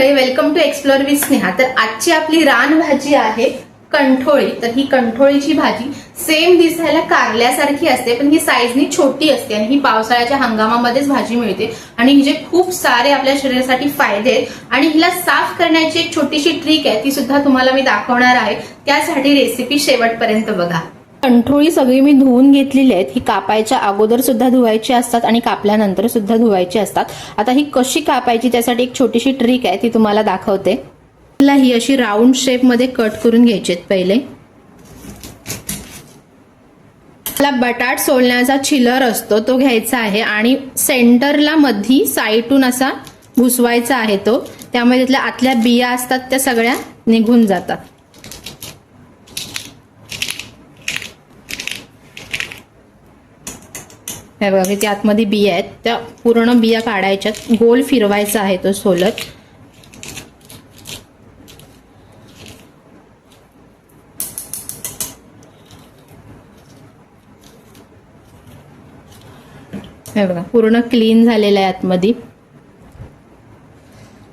मंडळी, welcome to explore with Sneha. तर आजची आपली रानभाजी आहे कंठोळी। तर ही कंठोळीची भाजी सेम दिसायला कारल्यासारखी असते, पण ही साईजनी छोटी असते आणि ही पावसाळ्याच्या हंगामामध्येच भाजी मिळते आणि हिचे खूप सारे आपल्या शरीरासाठी फायदे आहेत। आणि हिला साफ करण्याची एक छोटीशी ट्रिक आहे, ती सुद्धा तुम्हाला मी दाखवणार आहे। त्यासाठी रेसिपी शेवटपर्यंत बघा। कंठोळी सगळी मी धुवून घेतलेली आहेत। ही कापायच्या अगोदर सुद्धा धुवायची असतात आणि कापल्यानंतर सुद्धा धुवायची असतात। आता ही कशी कापायची त्यासाठी एक छोटीशी ट्रिक आहे, ती तुम्हाला दाखवते। ही अशी राऊंड शेप मध्ये कट करून घ्यायचे पहिले। बटाट सोलण्याचा छिलर असतो तो घ्यायचा आहे आणि सेंटरला मधी साईडून असा घुसवायचा आहे तो, त्यामुळे त्यातल्या आतल्या बिया असतात त्या सगळ्या निघून जातात। हे बघा, किती आतमध्ये बिया आहेत त्या पूर्ण बिया काढायच्यात। गोल फिरवायचा आहे तो सोलर। हे बघा, पूर्ण क्लीन झालेला आहे आतमध्ये।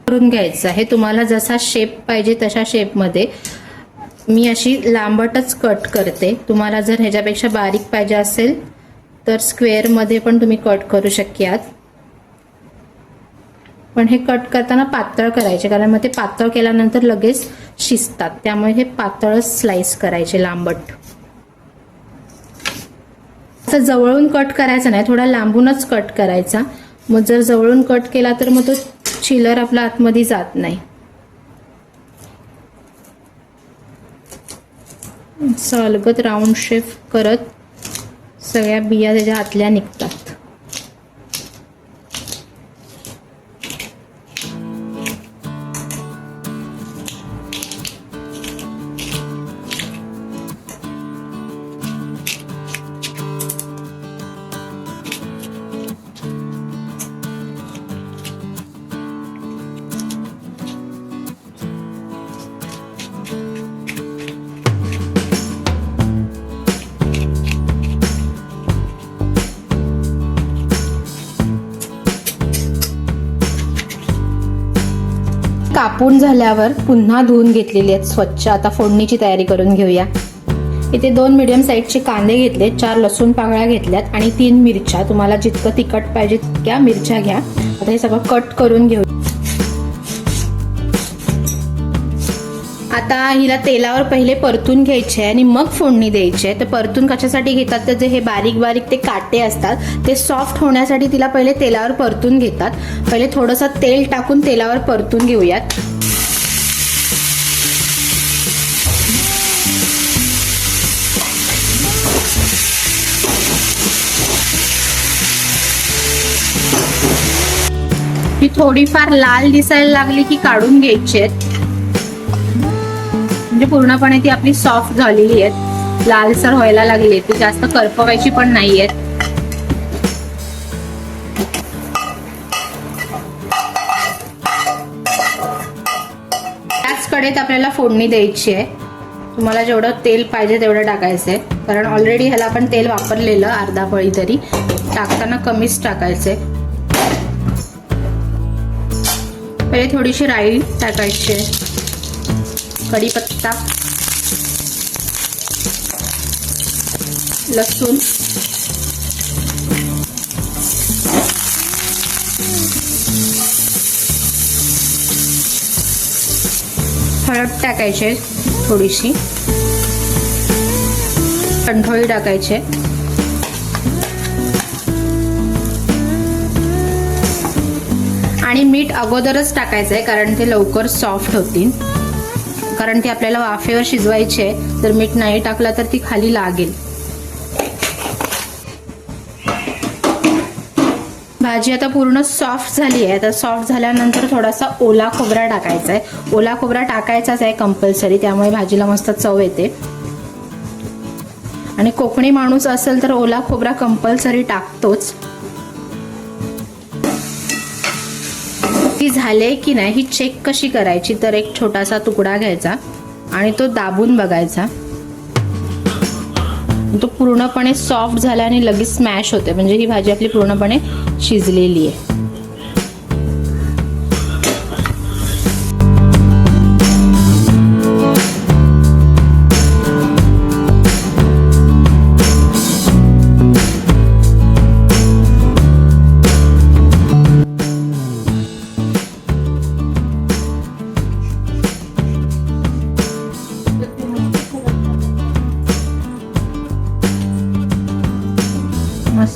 करून घ्यायचं आहे तुम्हाला जसा शेप पाहिजे तशा शेप मध्ये। मी अशी लांबटच कट करते, तुम्हाला जर ह्याच्यापेक्षा बारीक पाहिजे असेल तर स्क्वेअर मध्ये पण तुम्ही कट करू शक्यात। पण हे कट करताना पातळ करायचे, कारण मग ते पातळ केल्यानंतर लगेच शिजतात, त्यामुळे हे पातळच स्लाइस करायचे लांबट। असं जवळून कट करायचं नाही, थोडा लांबूनच कट करायचा। मग जर जवळून कट केला तर मग तो छिलर आपला आतमध्ये जात नाही। अलगद राऊंड शेप करत सगळ्या बिया त्याच्या आतल्या निघतात। कापून झाल्यावर पुन्हा धुवून घेतलेली आहेत स्वच्छ। आता फोडणीची तयारी करून घेऊया। इथे 2 मीडियम साईजचे कांदे घेतले, 4 लसूण पाकळ्या घेतल्यात आणि 3 मिरच्या। तुम्हाला जितकं तिखट पाहिजे तितक्या मिरच्या घ्या। आता हे सगळं कट करून घेऊ। आता हिला तेलावर पहिले परतून घ्यायचे आणि मग फोडणी द्यायची आहे। तर परतून कशासाठी घेतात तर जे हे बारीक बारीक ते काटे असतात ते सॉफ्ट होण्यासाठी तिला पहिले तेलावर परतून घेतात। पहिले थोडंसं तेल टाकून तेलावर परतून घेऊयात। ही थोडीफार लाल दिसायला लागली की काढून घ्यायची आहेत, म्हणजे पूर्णपणे ती आपली सॉफ्ट झालेली आहेत, लालसर व्हायला लागली। ती जास्त करपवायची पण नाहीयेत। त्याच कढईत आपल्याला फोडणी द्यायची आहे। तुम्हाला जेवढं तेल पाहिजे तेवढं टाकायचंय, कारण ऑलरेडी ह्याला आपण तेल वापरलेलं अर्धा पळी तरी, टाकताना कमीच टाकायचंय। पहिले थोडीशी राई टाकायची आहे, कढीपत्ता, लसूण, हळद टाकायचे, थोडीशी कंठोळी टाकायचे आणि मीठ अगोदरच टाकायचं आहे, कारण ते लवकर सॉफ्ट होतील। कारण ती आपल्याला वाफेवर शिजवायची आहे, जर मीठ नाही टाकलं तर ती खाली लागेल। भाजी आता पूर्ण सॉफ्ट झाली आहे। आता सॉफ्ट झाल्यानंतर थोडासा ओला खोबरा टाकायचा आहे। ओला खोबरा टाकायचाच आहे कंपल्सरी, त्यामुळे भाजीला मस्त चव येते। आणि कोकणी माणूस असेल तर ओला खोबरा कंपल्सरी टाकतोच। ती झाले की नाही ही चेक कशी करायची, तर एक छोटासा तुकडा घ्यायचा आणि तो दाबून बघायचा। तो पूर्णपणे सॉफ्ट झाला आणि लगेच स्मॅश होते, म्हणजे ही भाजी आपली पूर्णपणे शिजलेली आहे।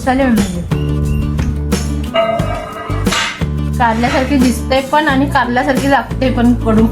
चालेल म्हणजे कारल्यासारखी दिसते पण आणि कारल्यासारखी लागते पण कडू.